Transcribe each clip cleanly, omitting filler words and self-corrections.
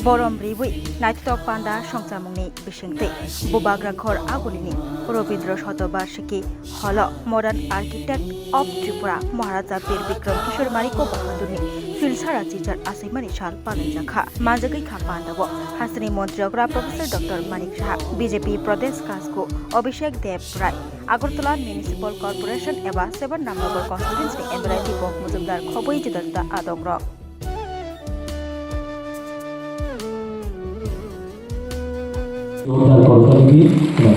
Borom Ribui, Naito Panda, Shongsamuni, Bishingte, Bubagra Khor Agulini, Robindra Shotobashiki, Holo, Modern Architect of Tripura, Maharaja Bir Bikram Kishore Mariko Bahaduni, Filsara teacher Asimani Shal Palanjaka, Manjaki Kapandavo, Hasani Montreogra, Professor Dr. Manik Shah, BJP Pradesh Kasko, Abhishek Dev Rai, Agartala Municipal Corporation, Eva 7 number constituency, and Variety of Muzumdar Khoboi Jidanta Adogro.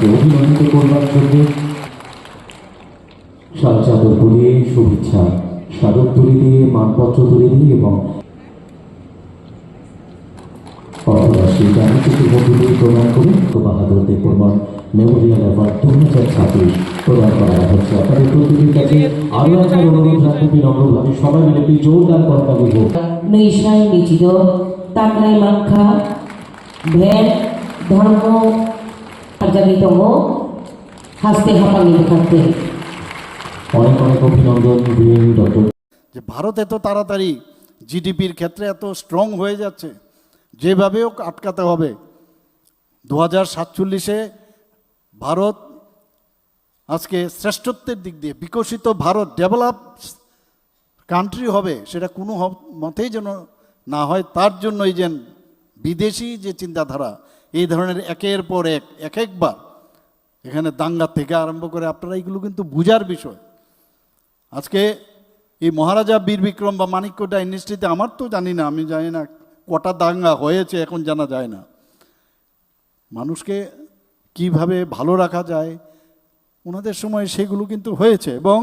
অভিনন্দিত করবার জন্য শাল চাদর পরিয়ে শুভেচ্ছা স্মারক তুলে দিয়ে মানপত্র তুলে দিয়ে এবং অর্থরাশি প্রদান করে বাহাদুর দেববর্মন মেমোরিয়াল অ্যাওয়ার্ড 2026 প্রদান করা হচ্ছে। আপনাদের প্রতিনিধির কাছে আরো একবার অনুরোধ রাখতে বিনম্রভাবে সবাই মিলে একটি জোরদার করতালি হোক। নৈশাই নিচিত তাকলাই মাংখা ভেন ধর্ম আজানিতম হাসতে হাঁপানি থাকতে অনেক অনেক অভিনন্দন ডক্টর। যে ভারত এত তাড়াতাড়ি জিডিপির ক্ষেত্রে এত স্ট্রং হয়ে যাচ্ছে, যেভাবেও আটকাতে হবে। 2047-এ ভারত আজকে শ্রেষ্ঠত্বের দিক দিয়ে বিকশিত ভারত ডেভেলপ কান্ট্রি হবে, সেটা কোনো মতেই যেন না হয়। তার জন্য এই যে বিদেশি যে চিন্তাধারা, এই ধরনের একের পর একবার এখানে দাঙ্গা থেকে আরম্ভ করে আপনারা এগুলো কিন্তু বুঝার বিষয়। আজকে এই মহারাজা বীর বিক্রম বা মানিক্যটা ইন্ডাস্ট্রিতে আমার তো জানি না, আমি জানি না কটা দাঙ্গা হয়েছে, এখন জানা যায় না। মানুষকে কিভাবে ভালো রাখা যায় ওনাদের সময় সেগুলো কিন্তু হয়েছে, এবং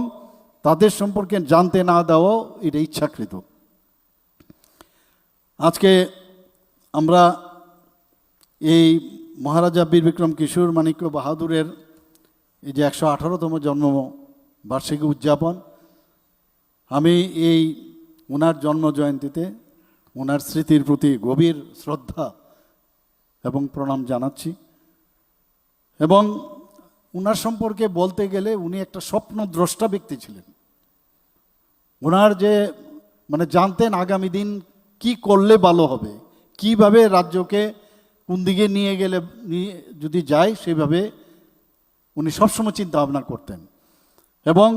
তাদের সম্পর্কে জানতে না দেওয়াও এটা ইচ্ছাকৃত। আজকে আমরা এই মহারাজা বীর বিক্রম কিশোর মানিক্য বাহাদুরের এই যে 118তম জন্মবার্ষিকী উদযাপন, আমি এই ওনার জন্ম জয়ন্তীতে ওনার স্মৃতির প্রতি গভীর শ্রদ্ধা এবং প্রণাম জানাচ্ছি। এবং ওনার সম্পর্কে বলতে গেলে উনি একটা স্বপ্নদ্রষ্টা ব্যক্তি ছিলেন। ওনার যে জানতেন আগামী দিন কি করলে ভালো হবে, কিভাবে রাজ্যকে কোন দিকে নিয়ে গেলে যদি যায় সেভাবে উনি সবসময় চিন্তা ভাবনা করতেন, এবং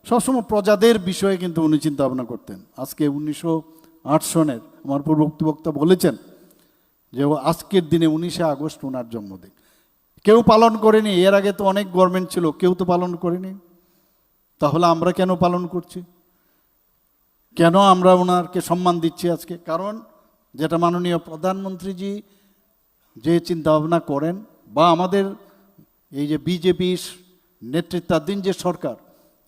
সবসময় প্রজাদের বিষয়ে কিন্তু উনি চিন্তা ভাবনা করতেন। আজকে 1908 সনের আমার পূর্ববর্তী বক্তা বলেছেন যে আজকের দিনে 19শে আগস্ট ওনার জন্মদিন কেউ পালন করেনি। এর আগে তো অনেক গভর্নমেন্ট ছিল, কেউ তো পালন করেনি। তাহলে আমরা কেন পালন করছি, কেন আমরা ওনারকে সম্মান দিচ্ছি আজকে? কারণ যেটা মাননীয় প্রধানমন্ত্রীজি যে চিন্তাভাবনা করেন, বা আমাদের এই যে বিজেপি নেতৃত্বাধীন যে সরকার,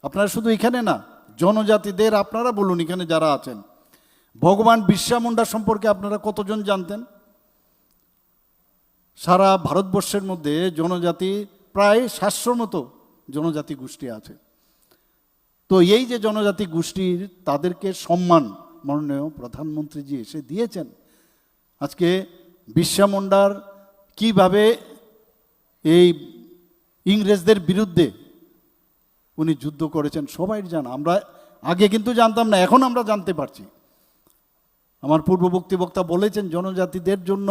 আপনারা শুধু এখানে না, জনজাতিদের আপনারা বলুন, এখানে যারা আছেন, ভগবান বিরসা মুন্ডা সম্পর্কে আপনারা কতজন জানতেন? সারা ভারতবর্ষের মধ্যে জনজাতি প্রায় 700 মতো জনজাতি গোষ্ঠী আছে। তো এই যে জনজাতি গোষ্ঠীর তাদেরকে সম্মান মাননীয় প্রধানমন্ত্রীজি এসে দিয়েছেন। আজকে বিরসা মুন্ডার কিভাবে এই ইংরেজদের বিরুদ্ধে উনি যুদ্ধ করেছেন সবাই জানা। আমরা আগে কিন্তু জানতাম না, এখন আমরা জানতে পারছি। আমার পূর্ববর্তী বক্তা বলেছেন জনজাতিদের জন্য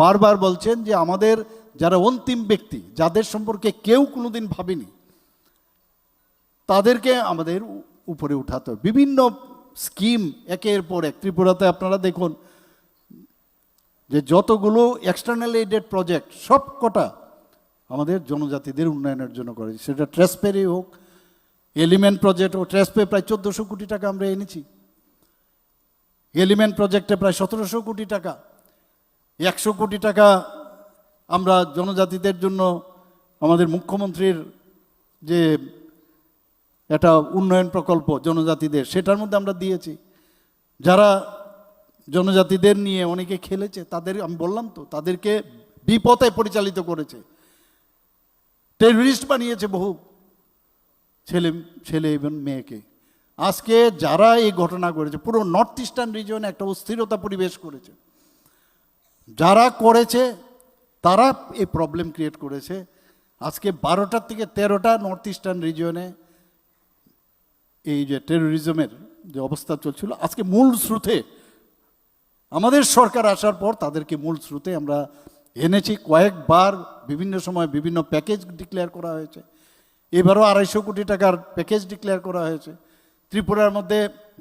বারবার বলছেন যে আমাদের যারা অন্তিম ব্যক্তি, যাদের সম্পর্কে কেউ কোনোদিন ভাবেনি, তাদেরকে আমাদের উপরে উঠাতে হবে। বিভিন্ন স্কিম একের পর এক। ত্রিপুরাতে আপনারা দেখুন যে যতগুলো এক্সটার্নাল এইডেড প্রজেক্ট সব কটা আমাদের জনজাতিদের উন্নয়নের জন্য করেছে। সেটা ট্রেসপেরই হোক, এলিমেন্ট প্রজেক্ট ও ট্রেসপে প্রায় 1400 কোটি টাকা আমরা এনেছি। এলিমেন্ট প্রজেক্টে প্রায় 1700 কোটি টাকা, 100 কোটি টাকা আমরা জনজাতিদের জন্য আমাদের মুখ্যমন্ত্রীর যে একটা উন্নয়ন প্রকল্প জনজাতিদের, সেটার মধ্যে আমরা দিয়েছি। যারা জনজাতিদের নিয়ে অনেকে খেলেছে, তাদের আমি বললাম তো, তাদেরকে বিপথে পরিচালিত করেছে, টেররিস্ট বানিয়েছে বহু ছেলে এবং মেয়েকে। আজকে যারা এই ঘটনা করেছে, পুরো নর্থ ইস্টার্ন রিজিয়নে একটা অস্থিরতা পরিবেশ করেছে। যারা করেছে তারা এই প্রবলেম ক্রিয়েট করেছে। আজকে 12টার থেকে 13টা নর্থ ইস্টার্ন রিজিয়নে এই যে টেরোরিজমের যে অবস্থা চলছিল, আজকে মূল স্রোতে আমাদের সরকার আসার পর তাদেরকে মূল স্রোতে আমরা এনেছি। কয়েকবার বিভিন্ন সময় বিভিন্ন প্যাকেজ ডিক্লেয়ার করা হয়েছে। এবারও 250 কোটি টাকার প্যাকেজ ডিক্লেয়ার করা হয়েছে। ত্রিপুরার মধ্যে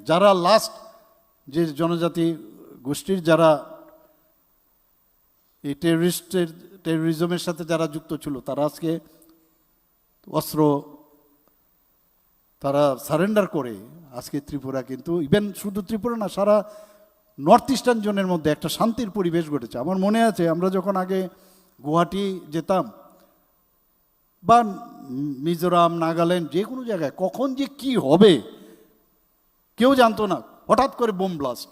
যারা লাস্ট যে জনজাতি গোষ্ঠীর যারা এই টেরোরিজমের সাথে যারা যুক্ত ছিল তারা আজকে অস্ত্র তারা সারেন্ডার করে আজকে ত্রিপুরা কিন্তু ইভেন শুধু ত্রিপুরা না, সারা নর্থ ইস্টার্ন জোনের মধ্যে একটা শান্তির পরিবেশ ঘটেছে। আমার মনে আছে আমরা যখন আগে গুয়াহাটি যেতাম বা মিজোরাম, নাগাল্যান্ড, যে কোনো জায়গায় কখন যে কি হবে কেউ জানতো না। হঠাৎ করে বোম ব্লাস্ট,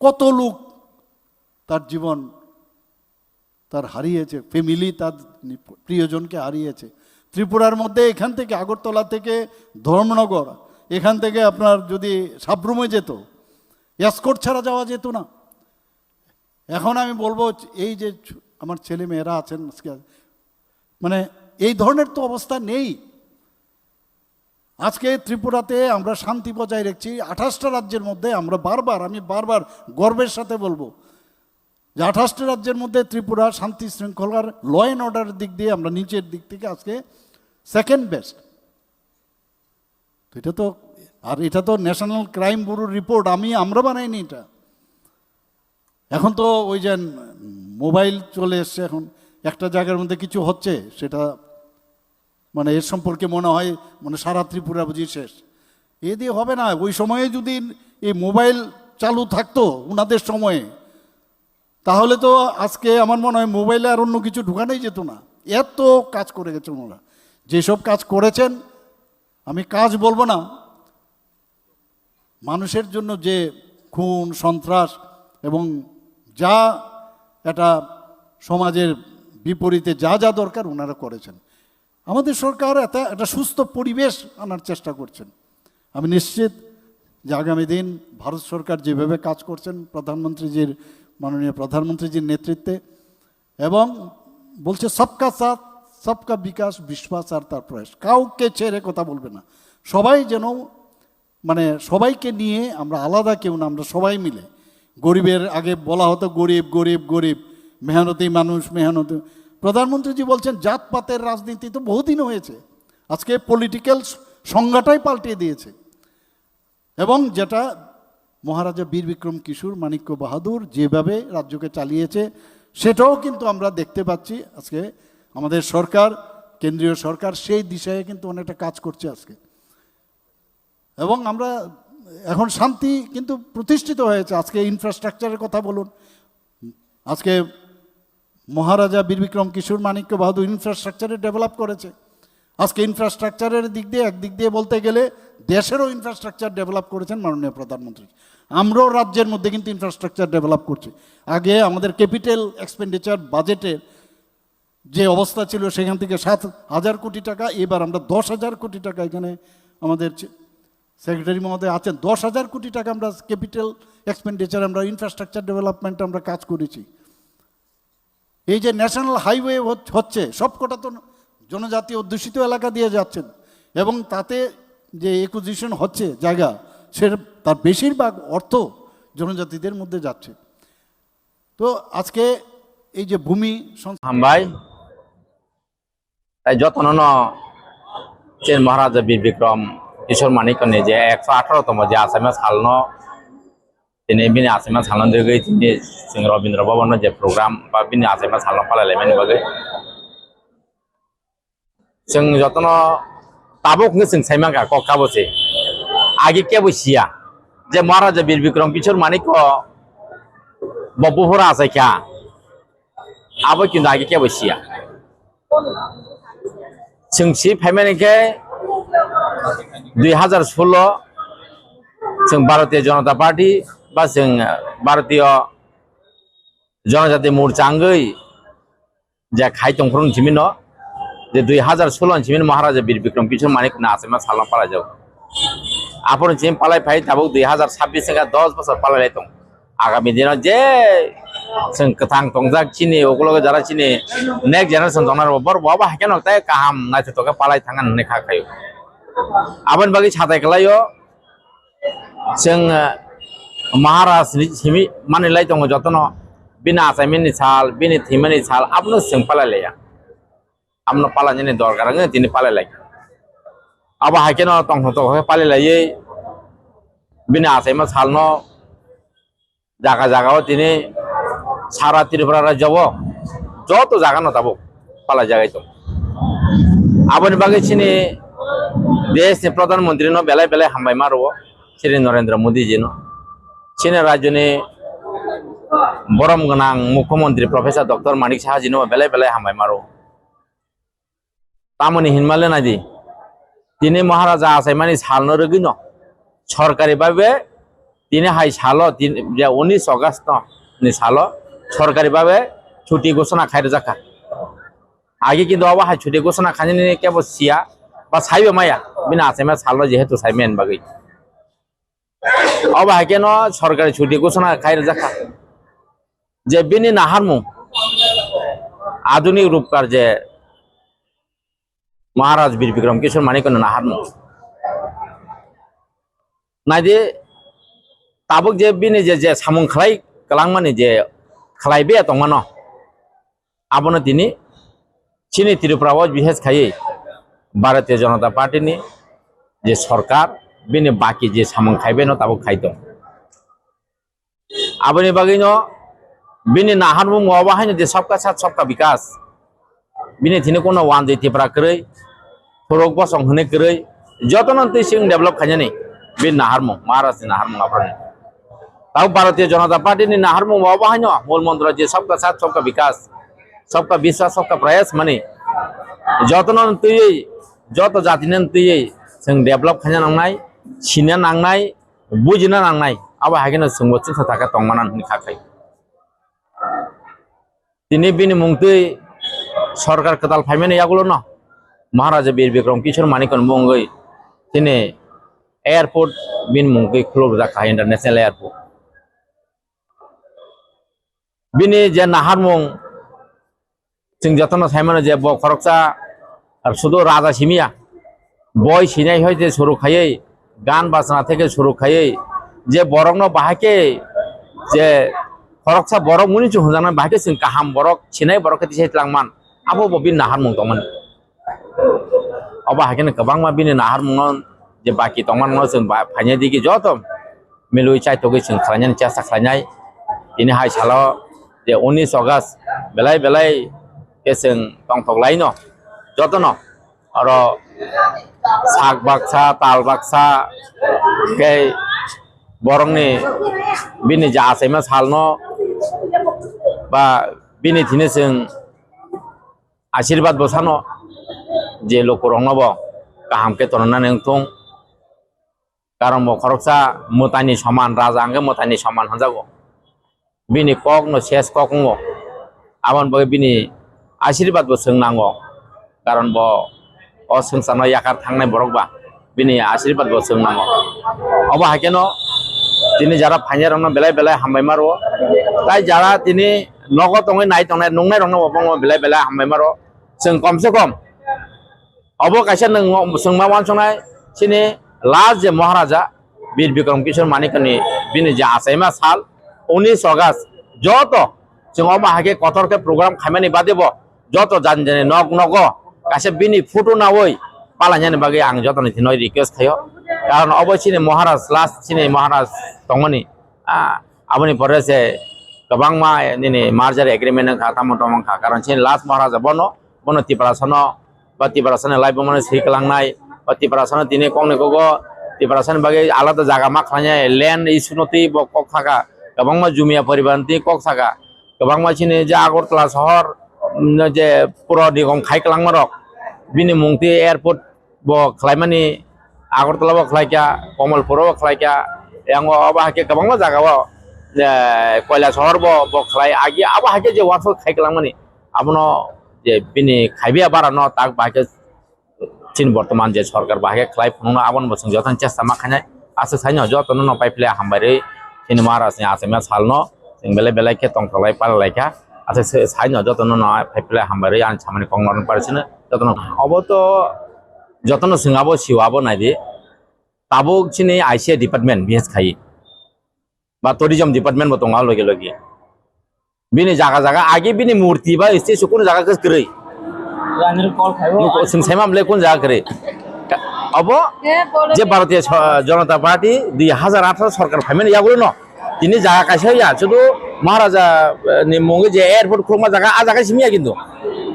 কত লোক তার জীবন তার হারিয়েছে, ফ্যামিলি তার প্রিয়জনকে হারিয়েছে। ত্রিপুরার মধ্যে এখান থেকে আগরতলা থেকে ধর্মনগর, এখান থেকে আপনার যদি সাবরুমে যেত, এসকোর্ট ছাড়া যাওয়া যেত না। এখন আমি বলবো এই যে আমার ছেলে মেয়েরা আছেন মানে এই ধরনের তো অবস্থা নেই। আজকে ত্রিপুরাতে আমরা শান্তি বজায় রাখছি 28টা রাজ্যের মধ্যে। আমি বারবার গর্বের সাথে বলবো যে 28টা রাজ্যের মধ্যে ত্রিপুরা শান্তি শৃঙ্খলার ল অ্যান্ড অর্ডারের দিক দিয়ে আমরা নিচের দিক থেকে আজকে সেকেন্ড বেস্ট। এটা তো ন্যাশনাল ক্রাইম ব্যুরোর রিপোর্ট, আমরা বানাইনি এটা। এখন তো ওই যে মোবাইল চলে এসছে, এখন একটা জায়গার মধ্যে কিছু হচ্ছে সেটা মানে এর সম্পর্কে মনে হয় মানে সারা ত্রিপুরা বুঝি শেষ। এ দিয়ে হবে না। ওই সময়ে যদি এই মোবাইল চালু থাকতো ওনাদের সময়ে, তাহলে তো আজকে আমার মনে হয় মোবাইলে আর অন্য কিছু ঢুকানোই যেত না। এত কাজ করে গেছেন ওনারা। যেসব কাজ করেছেন, আমি কাজ বলবো না, মানুষের জন্য যে খুন সন্ত্রাস এবং যা এটা সমাজের বিপরীতে যা যা দরকার ওনারা করেছেন। আমাদের সরকার একটা সুস্থ পরিবেশ আনার চেষ্টা করছেন। আমি নিশ্চিত যে আগামী দিন ভারত সরকার যেভাবে কাজ করছেন মাননীয় প্রধানমন্ত্রীজির নেতৃত্বে, এবং বলছে সবকা সাথ সবকা বিকাশ, বিশ্বাস আর তার প্রয়াস, কাউকে ছেড়ে কথা বলবে না। সবাই যেন মানে সবাইকে নিয়ে, আমরা আলাদা কেউ না, আমরা সবাই মিলে। গরিবের আগে বলা হতো গরিব গরিব গরিব, মেহনতি মানুষ মেহনতি। প্রধানমন্ত্রীজি বলছেন জাতপাতের রাজনীতি তো বহুদিন হয়েছে, আজকে পলিটিক্যাল সংজ্ঞাটাই পাল্টিয়ে দিয়েছে। এবং যেটা মহারাজা বীর বিক্রম কিশোর মাণিক্য বাহাদুর যেভাবে রাজ্যকে চালিয়েছে সেটাও কিন্তু আমরা দেখতে পাচ্ছি। আজকে আমাদের সরকার, কেন্দ্রীয় সরকার সেই দিশায় কিন্তু অনেকটা কাজ করছে আজকে। এবং আমরা এখন শান্তি কিন্তু প্রতিষ্ঠিত হয়েছে। আজকে ইনফ্রাস্ট্রাকচারের কথা বলুন, আজকে মহারাজা বীর বিক্রম কিশোর মাণিক্য বাহাদুর ইনফ্রাস্ট্রাকচারে ডেভেলপ করেছে। আজকে ইনফ্রাস্ট্রাকচারের দিক দিয়ে একদিক দিয়ে বলতে গেলে দেশেরও ইনফ্রাস্ট্রাকচার ডেভেলপ করেছেন মাননীয় প্রধানমন্ত্রী। আমরাও রাজ্যের মধ্যে কিন্তু ইনফ্রাস্ট্রাকচার ডেভেলপ করছি। আগে আমাদের ক্যাপিটাল এক্সপেন্ডিচার বাজেটের যে অবস্থা ছিল সেখান থেকে 7,000 কোটি টাকা, এবার আমরা 10,000 কোটি টাকা, এখানে আমাদের সেক্রেটারি মহোদয় আছেন, 10,000 কোটি টাকা আমরা ক্যাপিটাল এক্সপেন্ডিচার, আমরা ইনফ্রাস্ট্রাকচার ডেভেলপমেন্ট আমরা কাজ করেছি। এই যে ন্যাশনাল হাইওয়ে হচ্ছে সবকটা তো জনজাতি অধ্যুষিত এলাকা দিয়ে যাচ্ছেন, এবং তাতে যে একুইজিশন হচ্ছে জায়গা, তার বেশিরভাগ অর্থ জনজাতিদের মধ্যে যাচ্ছে। তো আজকে এই যে ভূমি হামবাই তাই যত্ন চেন মহারাজা বীর বিক্রম কিশোর মাণিক্যনি যে 118তম যে আসামিয়া সালনো তিনি বিনি আসামিয়া সালন जोगै তিনি जों रवीन्द्र भवन जे प्रग्राम बा बिनि आसामिया सालनो फालायलायनायनि बागै जों যত্ন ताबुक जों साइमांगा ककाबोसे आगे केबोसिया जे महाराजा बीर बिक्रम किशोर माणिक्य बबुहरा आसाइखा आबो किन्तु आगे केबोसिया जोंसि फाइमानिखे 2016 जों भारतीय जनता पार्टी बा जों भारतीय जनजाति मोर्चांगै जे खाइतंखरं थिमिनो जे 2016 थिमिन महाराजा बीर बिक्रम किशोर माणिक्य आसामा सालना पाला जाव आपन चिम पालाय फाइ दाबो 2026 का 10 बছর पालाय दं आगामी दिनाव जे जों कथां तंजाक चिनि ओगलग जारा चिनि नेक्स्ट जेनेरेशन दंनार बर बाबा हाकेन हक्ताय काहाम नायथोका पालाय थांगान होननाय खाखायो आबन बागै साथाय खालायो जों महाराज सिमी माने लाई दङ जतन बिना आसाइमेन्टनि साल बिनि थैमानि साल आपनो जों पालायलाया आपनो पालायनायनि दरकार दिनै पालायलाय अब हाकेन तंथ तो पालायलायै बिना आसाइमा सालनो जागा जागाव दिनै सारा त्रिपुरा राज्यआव যত জায়গা ন তাবো পালা জায়গায় তো আবনি বাগে চিনি দেশनि प्रधानमंत्री नो बेलाय बेलाय हामबाय मारो श्री नरेंद्र मोदी जी नो चीन राज्यनि बरम गोनां मुख्यमंत्री प्रोफेसर डॉक्टर मानिक साहा जी नो बेलाय बेलाय हामबाय मारो तामनि हिनमाले नादि दिनै महाराजा आसाइमानि सालनो रगि न सरकारि भाबे दिनै हाय सालो 19 अगस्त नि सालो सरकारि भाबे छुट्टी घोषणा खायर जाखा आगे किन्तु अब हाय छुट्टी घोषणा खाने केवल सिया बा साइबे माया बिना आसाइमा सालो जेहेतु साइमेन बागै अब हाकेन सरकारि छुट्टी घोषणा खायर जाखा जे बिनि नाहारमु आधुनिक रूपकार जे महाराज वीर विक्रम किशोर मानिकन नाहारमु नायदि ताबुक जे बिनि जे सामुं खलाय कलांमानि जे खलायबे दंमोन आबनो दिनै चीनी त्रिपुराव बिहेस खायै भारतीय जनता पार्टी नि जे सरकार बिनि बाकी जे सामुं खायबे न ताबुक खायदों आबनि बागैनो बिनि नाहारमु मुवाबाहायनो जे सबका साथ सबका विकास बिनि दिनै कोनो वान जे त्रिपुरा करै फरक बसं होने करै जतन सिं डेभलप खायनानै बे नाहारमु महाराष्ट्र नाहारमु आपरनि ताव भारतीय जनता पार्टी नि नाहारमु मुवाबाहायनो मूल मंत्र जे सबका साथ सबका विकास सबका विश्वास सबका प्रयास माने जतन तुयै जत जातिनन तुयै जों डेभलप खायना नांनाय सिना नांनाय बुजिना नांनाय अब हागेन सोंबोथिं थाखा तंमाना खाखै दिनै बिनि मुंतै सरकार कदाल फाइमेन यागुलो न महाराजा वीर विक्रम किशोर मानिकन मुंगै दिनै एयारपोर्ट बिन मुंगै खुलब जाखा इंटरनेशनल एयारपोर्ट बिनि जे नाहारमुं जों जतन साइमन जे ब खरकसा আর শুধু রাজা সিমিয়া বই সিনাই হয় যে শুরু খাইয়ে গান বাজনা থেকে শুরু খাইয়ে যে বরং বাহাকে যে খরকসা বরক মুনি চু হজানা বাহাকে जों কাহাম বরক সিনাই বরক দিছে লাংমান আবো ববিन नाहार मुं दंमोन अबा हाकेन गोबां मा बिनि नाहार मुं जे बाकी दंमोन जों फाइने दिगि जत मिलुइ चाइतगै जों खालायनानै चेष्टा खालायनाय दिनै हाय सालो जे 19 अगस्त बेलाय बेलाय के जों दंथगलाय न जतन और साग बाक्सा ताल बाक्सा के बरंनि बिनि जा आसाइमा सालनो बा बिनि दिनै जों आशीर्वाद बसानो जे लोक रंगब गाहामके तननानै थं कारण म खरकसा मोतानि समान राजा आंगे मोतानि समान हजागो बिनि कक न शेष कक न आबन बगे बिनि आशीर्वाद बसंनांगो कारण ब असंसारनो याकार थांनाय बरकबा बिनि आशीर्वाद बसंनांगो अब हाकेनो दिनै जारा फाइनाय रंनो बेलाय बेलाय हामबाय मारो ताइ जारा दिनै नगद तंगै नाय तंनाय नंनाय रंनो बंग बेलाय बेलाय हामबाय मारो जों कमसे कम अब कायसे नों सोंमा वानसंनाय सिनि लास्ट जे महाराजा वीर विक्रम किशोर मानिकनि बिनि जे आसाइमा साल 19 अगस्त जत जों अब हाके कथरके प्रोग्राम खामानि बादेब जत जान जाने नग नग कासे बिनि फटो नावै पालायनायनि बागै आं जतन दिनै रिक्वेस्ट खायो कारण अबसिनि महाराज लास्ट सिनि महाराज दंमोनि आबनि परेसे गोबां मा दिनै मार्जार एग्रीमेंट खा तामन खा कारण सिनि लास्ट महाराजा बनो तिप्रासनो बा तिप्रासनो लाइफ माने सिकलांनाय बा तिप्रासनो दिनै कौने गगो तिप्रासनो बागै आलादा जागा मा खालायनाय लैंड इस्युनति ब कक थाका गोबां मा जुमिया परिबानति कक थाका गोबां मा सिनि जे आगरतला शहर जे पुरो निगम खायकलांमारक बिनि मुंति एयारपोर्ट ब खलायमानि आगरतला ब खलायका कमलपुर ब खलायका यांगो अब हाके गोबां मा जागा कोयला शहर ब खलाय आगे अब हाके जे वाफो खायकलांमानि आबनो जे बिनि खायबिया बारा न ताक बाके चीन बर्तमान जे सरकार बाके खलाय फुंनो आबन बसं जतन चेष्टा मा खायनाय आसे साइनो जतन न पाइप्ले हामबारै चिन महाराजनि आसामिया सालनो जों बेले बेले के तंथलाय पालायका आसे साइनो जतन न पाइप्ले हामबारै आन सामानि कंगरन पारसिनो जतन अब तो जतन सिंगाबो सिवाबो नायदि ताबो चिनि आईसी डिपार्टमेंट बिहेस खायो বা টুরিজম ডিপার্টমেন্ট বো তংহা লগে লগে bini jaga jaga agi bini murti ba stage kun jaga kes kre sing saimam le kun jaga kre abo যে ভারতীয় জনতা পার্টি 2018 সরকার ফাইমেন ইয়াগুলো ন তিনি জায়গা কাছে ইয়া শুধু মহারাজা নি মঙ্গে যে এয়ারপোর্ট খুলমা জায়গা আ জায়গা সিমিয়া কিন্তু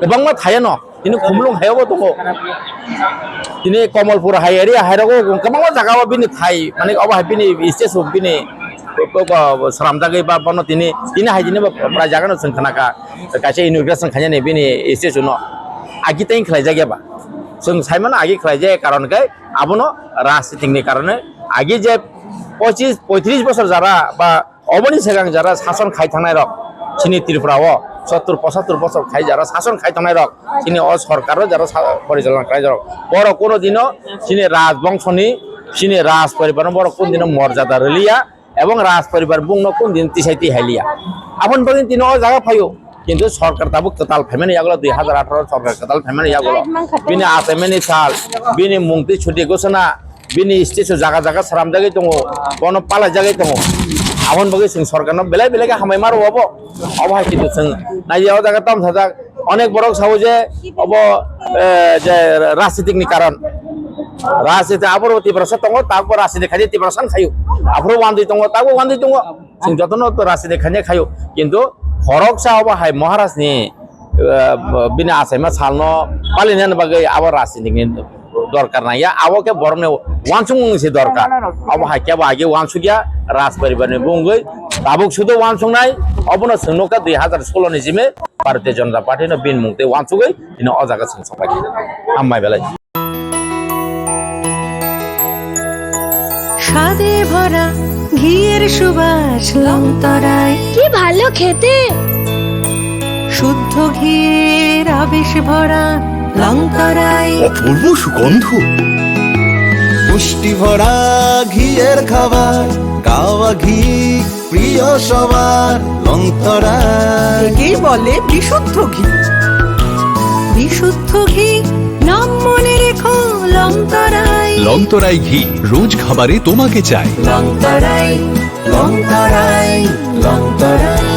এবং মা থায় ন তিনি খুমলুং হায়বো তো তিনি কমলপুর হাই এরিয়া হাইরাগো কমা জায়গা বিনি থাই মানে অবা বিনি স্টেজ বিনি সারাম জায়গা বা বন তিনি তিনি হাইজিনে প্রায় জায়গা ন সংখানাকা কাছে ইমিগ্রেশন খাইনে বিনি স্টেজ ন আগি তাই খেলাই জায়গা বা जों साइमन आगे खालाय कारण के आबनो राजनीतिनि कारणे आगे जे 25-35 বছর যারা বা অবনি সেগাং যারা শাসন খাই থানায় রক চিনি ত্রিপুরাও 70-75 বছর খাই যারা শাসন খাই থানায় রক চিনি অ সরকারও যারা পরিচালনা খাই রক বড় কোনো দিনও চিনি রাজবংশনি চিনি রাজ পরিবার বড় কোন দিন মর্যাদা রলিয়া এবং রাজ পরিবার বুংনো কোন দিন তিসাইতি হাইলিয়া আপন বলেন তিনি অ জায়গা ফাইও কিন্তু সরকার তাবু কেতাল ফেমেন ইয়াগুলো 2018 সরকার কেতাল ফেমেন ইয়াগুলো বিনি আতেমেনি সাল বিনি মুংতি ছুটি ঘোষণা বিনি স্টেশন জায়গা জায়গা সারাম জায়গায় দङ কোন পালা জায়গায় দङ আমন বগে जों সরকার বেলায় বেলায় হামাই মারো হবো অবহাই কিন্তু जों নাইয়াও জায়গা তাম থাকা অনেক বড় সাহু যে অব যে রাজনীতিকনি কারণ রাজনীতি আবরো 30% দङ তারপর রাজনীতি খাই 30% খাইও আবরো 1 দङ তাবো 1 দङ जों যতন তো রাজনীতি খাই খাইও কিন্তু হরক সাহবা হাই মহারাজ নি বিনা আসাইমা সালনো পালিনেন বাগে আবার রাজনীতি দরকার নাই আবকে বরনে ওয়ানসুং সে দরকার আব হাই কেবা আগে ওয়ানসুগিয়া রাজ পরিবারনি বুঙ্গই তাবুক শুধু ওয়ানসুং নাই অবনো সনকা 2016 নি জিমে ভারতীয় জনতা পার্টি ন বিন মুংতে ওয়ানসুগই ইন অজাগা সং সবাই আম্মাই বেলাই স্বাদে ভরা ঘিয়ের সুবাস লংতরায় কি ভালো খেতে শুদ্ধ ঘিয়ের আবেশ ভরা লংতরায় অপূর্ব সুগন্ধ পুষ্টি ভরা ঘিয়ের খাবার গাওয়া ঘি প্রিয় সবার লংতরায় একেই বলে বিশুদ্ধ ঘি বিশুদ্ধ ঘি নাম মনে রেখো লংতরায় লংতরাই ঘি রোজ খাবারে তোমাকে চাই লংতরায় লংতরায় লংতরায়